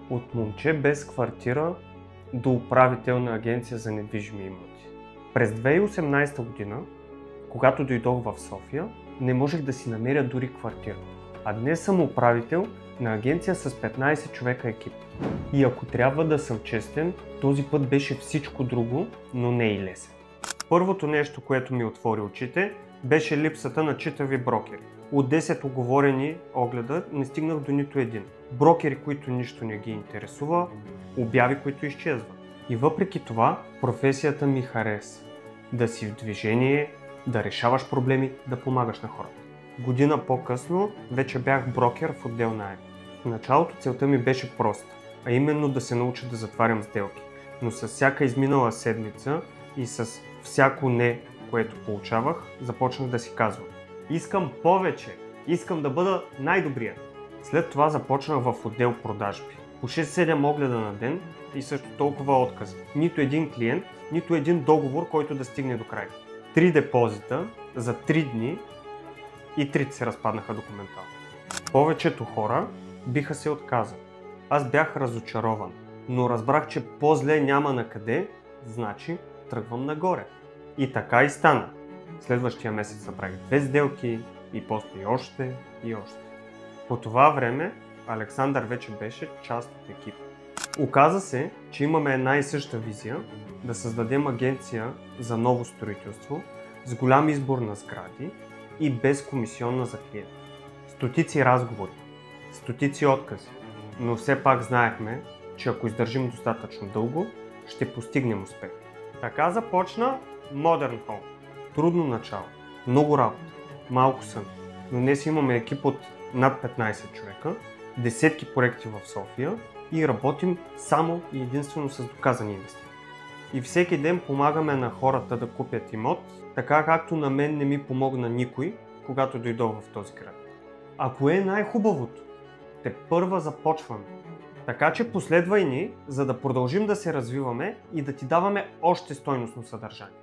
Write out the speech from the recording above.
От момче без квартира до управител на агенция за недвижими имоти. През 2018 година, когато дойдох в София, не можех да си намеря дори квартира. А днес съм управител на агенция с 15 човека екип. И ако трябва да съм честен, този път беше всичко друго, но не и лесен. Първото нещо, което ми отвори очите, беше липсата на читави брокери. От 10 оговорени огледа не стигнах до нито един. Брокери, които нищо не ги интересува, обяви, които изчезват. И въпреки това, професията ми хареса. Да си в движение, да решаваш проблеми, да помагаш на хората. Година по-късно вече бях брокер в отдел наем. В началото целта ми беше проста, а именно да се науча да затварям сделки. Но с всяка изминала седмица и с всяко не, което получавах, започнах да си казвам: искам повече, искам да бъда най-добрия. След това започнах в отдел продажби. По 6-7 огледа на ден и също толкова откази. Нито един клиент, нито един договор, който да стигне до край. 3 депозита за 3 дни и 3 се разпаднаха документално. Повечето хора биха се отказали. Аз бях разочарован, но разбрах, че по-зле няма на къде, значи тръгвам нагоре. И така и стана. Следващия месец направих 2 сделки и после още и още. По това време Александър вече беше част от екипа. Оказа се, че имаме една и съща визия да създадем агенция за ново строителство с голям избор на сгради и без комисионна за клиент. Стотици разговори, стотици откази, но все пак знаехме, че ако издържим достатъчно дълго, ще постигнем успех. Така започна Modern Home. Трудно начало, много работа, малко сън, но днес имаме екип от над 15 човека, десетки проекти в София и работим само и единствено с доказани инвестиции. И всеки ден помагаме на хората да купят имот, така както на мен не ми помогна никой, когато дойдох в този град. А кое е най-хубавото? Тепърва започваме. Така че последвай ни, за да продължим да се развиваме и да ти даваме още стойностно съдържание.